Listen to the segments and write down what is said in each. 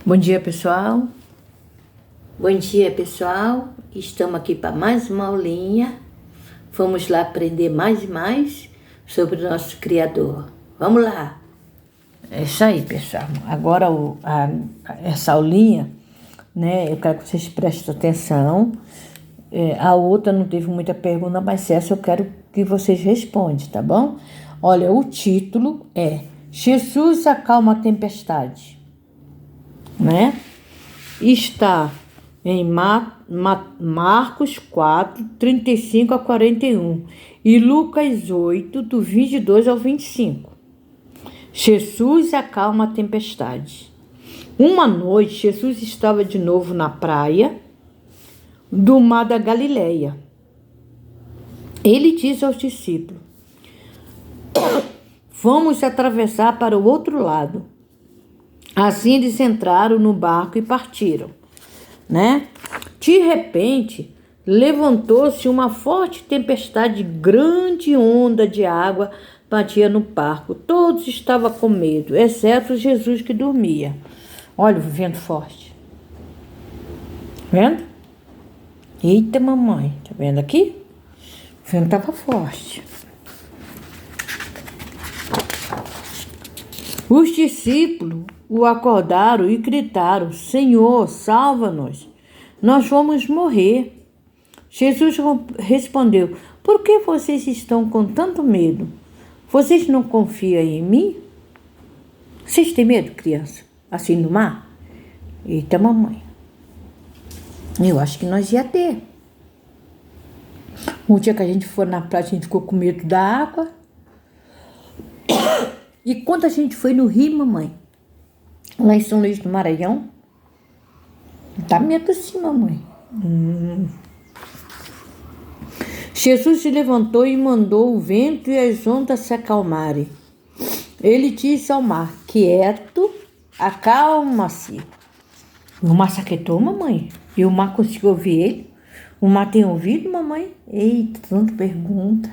Bom dia, pessoal. Bom dia, pessoal. Estamos aqui para mais uma aulinha. Vamos lá aprender mais e mais sobre o nosso Criador. Vamos lá. É isso aí, pessoal. Agora, essa aulinha, né? Eu quero que vocês prestem atenção. A outra não teve muita pergunta, mas essa eu quero que vocês respondam, tá bom? Olha, o título é Jesus acalma a tempestade, né? Está em Marcos 4, 35 a 41 e Lucas 8, do 22 ao 25. Jesus acalma a tempestade. Uma noite, Jesus estava de novo na praia do mar da Galileia. Ele disse aos discípulos: vamos atravessar para o outro lado. Assim eles entraram no barco e partiram, né? De repente, levantou-se uma forte tempestade, grande onda de água batia no barco. Todos estavam com medo, exceto Jesus, que dormia. Olha o vento forte. Vendo? Eita, mamãe, tá vendo aqui? O vento estava forte. Os discípulos o acordaram e gritaram: Senhor, salva-nos, nós vamos morrer. Jesus respondeu: por que vocês estão com tanto medo? Vocês não confiam em mim? Vocês têm medo, criança? Assim no mar? Eita, mamãe. Eu acho que nós ia ter. Um dia que a gente foi na praia, a gente ficou com medo da água. E quando a gente foi no Rio, mamãe, lá em São Luís do Maranhão, dá medo sim, mamãe. Jesus se levantou e mandou o vento e as ondas se acalmarem. Ele disse ao mar: quieto, acalma-se. O mar se aquietou, mamãe. E o mar conseguiu ouvir ele? O mar tem ouvido, mamãe? Eita, tanta pergunta.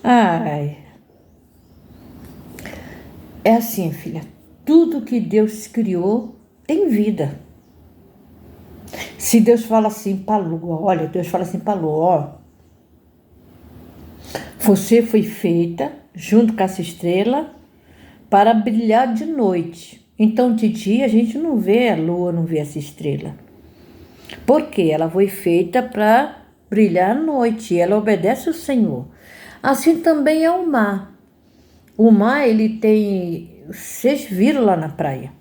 Ai. É assim, filha, tudo que Deus criou tem vida. Se Deus fala assim para a lua, olha, Deus fala assim para a lua, ó, você foi feita junto com essa estrela para brilhar de noite. Então, de dia a gente não vê a lua, não vê essa estrela. Por quê? Ela foi feita para brilhar à noite, ela obedece ao Senhor. Assim também é o mar. O mar, ele tem, vocês viram lá na praia,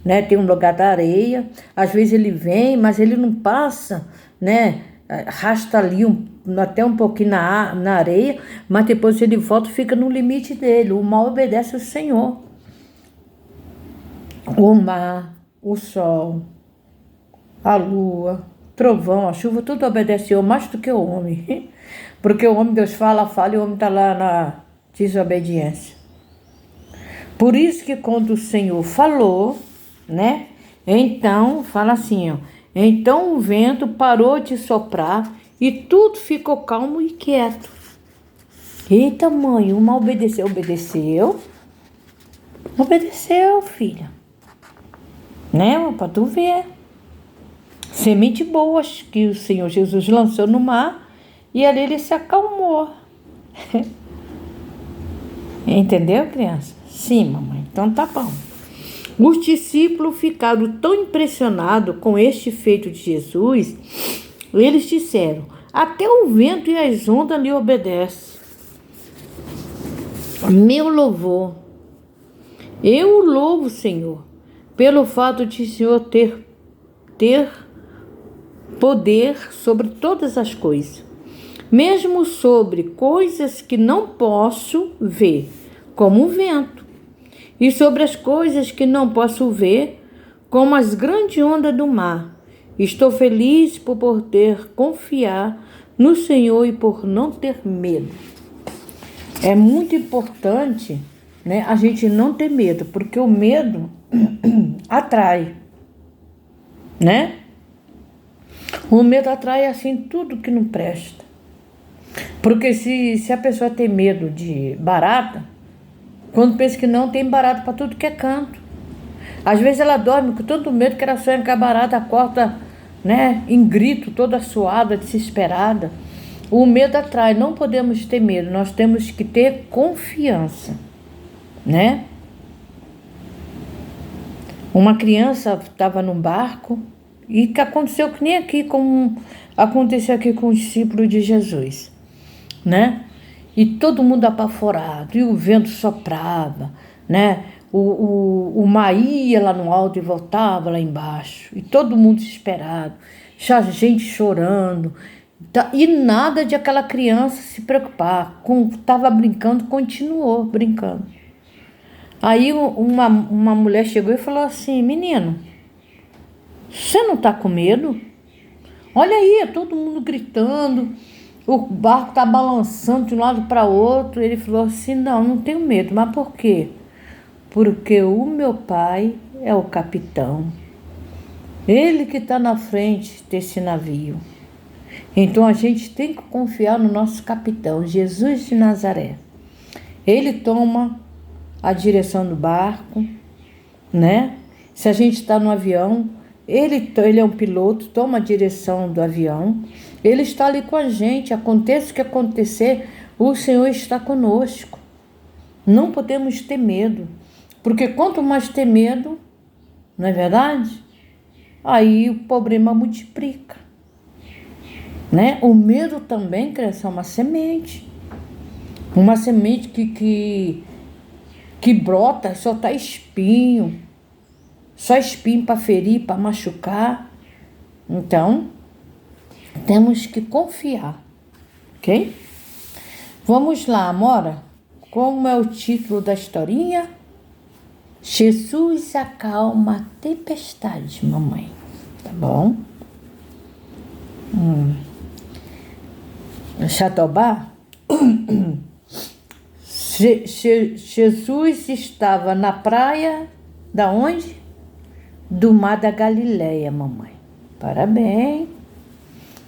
né? Tem um lugar da areia, às vezes ele vem, mas ele não passa, né? Arrasta ali até um pouquinho na areia, mas depois ele volta e fica no limite dele. O mar obedece ao Senhor. O mar, o sol, a lua, o trovão, a chuva, tudo obedeceu mais do que o homem. Porque o homem, Deus fala e o homem está lá na desobediência. Por isso que quando o Senhor falou, né? Então, fala assim, ó. Então o vento parou de soprar e tudo ficou calmo e quieto. Eita, mãe, o mal obedeceu. Obedeceu, filha. Né? Para tu ver. Semente boas que o Senhor Jesus lançou no mar e ali ele se acalmou. Entendeu, criança? Sim, mamãe. Então tá bom. Os discípulos ficaram tão impressionados com este feito de Jesus, eles disseram: até o vento e as ondas lhe obedecem. Meu louvor. Eu o louvo, Senhor, pelo fato de o Senhor ter poder sobre todas as coisas, mesmo sobre coisas que não posso ver, como o vento, e sobre as coisas que não posso ver, como as grandes ondas do mar. Estou feliz por poder confiar no Senhor e por não ter medo. É muito importante, né, a gente não ter medo, porque o medo atrai, né? O medo atrai assim tudo que não presta. Porque se a pessoa tem medo de barata, quando pensa que não, tem barata para tudo que é canto. Às vezes ela dorme com tanto medo que ela sonha que a barata acorda, né, em grito, toda suada, desesperada. O medo atrai, não podemos ter medo, nós temos que ter confiança, né? Uma criança estava num barco e que aconteceu que nem aqui, como aconteceu aqui com os discípulos de Jesus, né? E todo mundo apavorado, e o vento soprava, né? O mar ia lá no alto e voltava lá embaixo, e todo mundo desesperado, já gente chorando, e nada de aquela criança se preocupar, estava brincando, continuou brincando. Aí uma mulher chegou e falou assim: menino, você não está com medo? Olha aí, todo mundo gritando, o barco está balançando de um lado para outro. Ele falou assim: não tenho medo. Mas por quê? Porque o meu pai é o capitão. Ele que está na frente desse navio. Então a gente tem que confiar no nosso capitão, Jesus de Nazaré. Ele toma a direção do barco, né? Se a gente está no avião, ele é um piloto, toma a direção do avião. Ele está ali com a gente, aconteça o que acontecer, o Senhor está conosco. Não podemos ter medo, porque quanto mais ter medo, não é verdade? Aí o problema multiplica, né? O medo também cresce uma semente que brota, só tá espinho, só espinho para ferir, para machucar. Então, temos que confiar, ok? Vamos lá, Amora. Como é o título da historinha? Jesus acalma a tempestade, mamãe. Tá bom? Jatobá. Jesus estava na praia, da onde? Do Mar da Galileia, mamãe. Parabéns.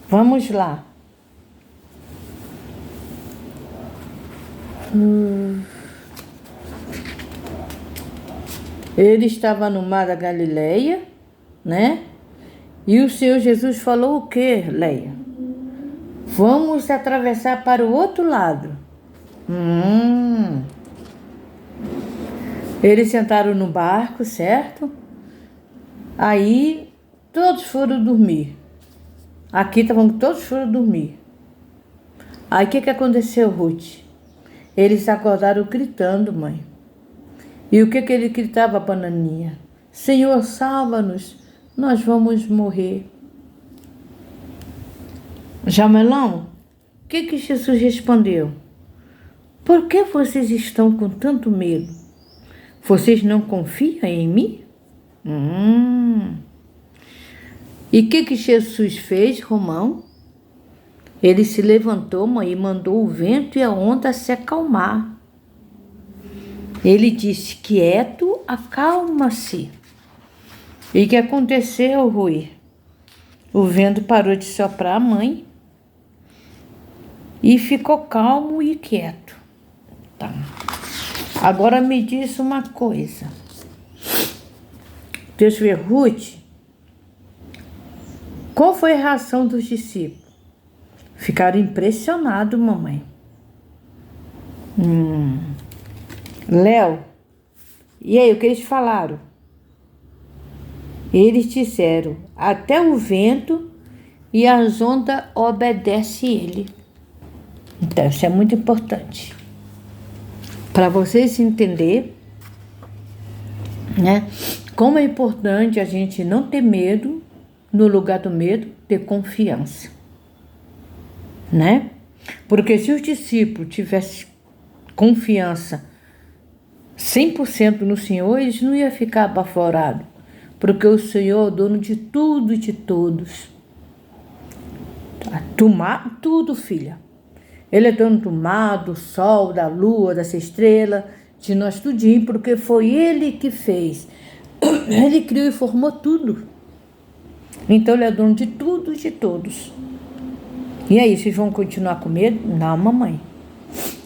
Vamos lá. Ele estava no Mar da Galileia, né? E o Senhor Jesus falou o quê, Leia? Vamos atravessar para o outro lado. Eles sentaram no barco, certo? Aí todos foram dormir. Aqui estavam todos foram dormir. Aí o que aconteceu, Ruth? Eles acordaram gritando, mãe. E o que ele gritava, Bananinha? Senhor, salva-nos, nós vamos morrer. Jamelão, o que Jesus respondeu? Por que vocês estão com tanto medo? Vocês não confiam em mim? E o que Jesus fez, Romão? Ele se levantou, mãe, e mandou o vento e a onda se acalmar. Ele disse: quieto, acalma-se. E o que aconteceu, Rui? O vento parou de soprar, mãe, e ficou calmo e quieto. Tá. Agora me diz uma coisa. Deixa eu ver, Ruth. Qual foi a reação dos discípulos? Ficaram impressionados, mamãe. Léo, e aí, o que eles falaram? Eles disseram: até o vento e as ondas obedecem ele. Então, isso é muito importante. Para vocês entenderem, né? Como é importante a gente não ter medo, no lugar do medo, ter confiança. Né? Porque se os discípulos tivessem confiança 100% no Senhor, eles não iam ficar apavorados. Porque o Senhor é o dono de tudo e de todos. Tudo, filha. Ele é dono do mar, do sol, da lua, das estrelas, de nós tudinho, porque foi Ele que fez. Ele criou e formou tudo. Então Ele é dono de tudo e de todos. E aí, vocês vão continuar com medo? Não, mamãe.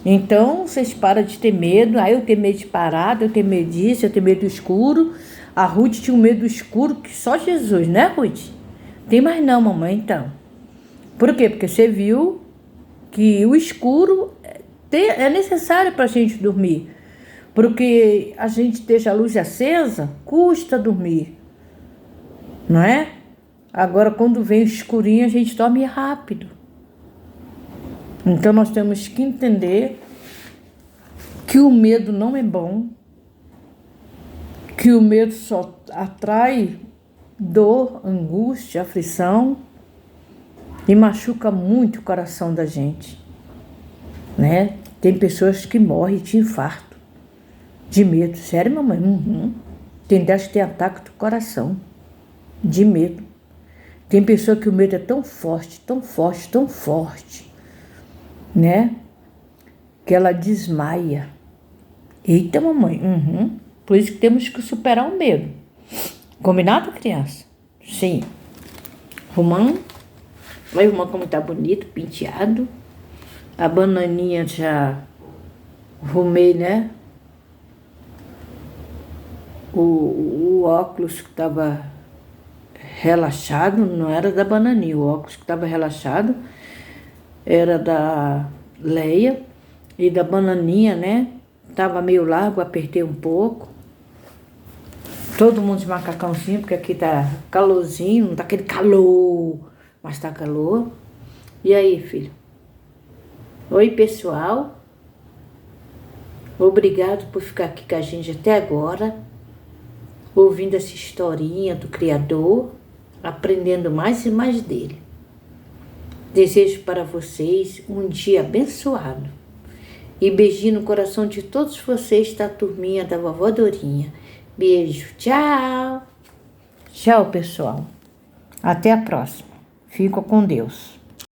Então, vocês param de ter medo. Aí eu tenho medo de parada, eu tenho medo disso, eu tenho medo do escuro. A Ruth tinha um medo escuro que só Jesus, né, Ruth? Tem mais não, mamãe, então. Por quê? Porque você viu que o escuro é necessário para a gente dormir. Porque a gente deixa a luz acesa, custa dormir. Não é? Agora, quando vem o escurinho, a gente dorme rápido. Então, nós temos que entender que o medo não é bom, que o medo só atrai dor, angústia, aflição e machuca muito o coração da gente, né? Tem pessoas que morrem de infarto, de medo. Sério, mamãe? Tem que ter ataque do coração, de medo. Tem pessoa que o medo é tão forte, tão forte, tão forte, né? Que ela desmaia. Eita, mamãe. Por isso que temos que superar o medo. Combinado, criança? Sim. Romão. Olha o romão como tá bonito, penteado. A bananinha já arrumei, né? O óculos que estava relaxado, não era da bananinha. O óculos que estava relaxado era da Leia. E da bananinha, né? Tava meio largo, apertei um pouco. Todo mundo de macacãozinho, porque aqui tá calorzinho, não tá aquele calor, mas tá calor. E aí, filho? Oi, pessoal. Obrigado por ficar aqui com a gente até agora, ouvindo essa historinha do Criador, aprendendo mais e mais dele. Desejo para vocês um dia abençoado. E beijinho no coração de todos vocês da turminha da Vovó Dorinha. Beijo, tchau. Tchau, pessoal. Até a próxima. Fico com Deus.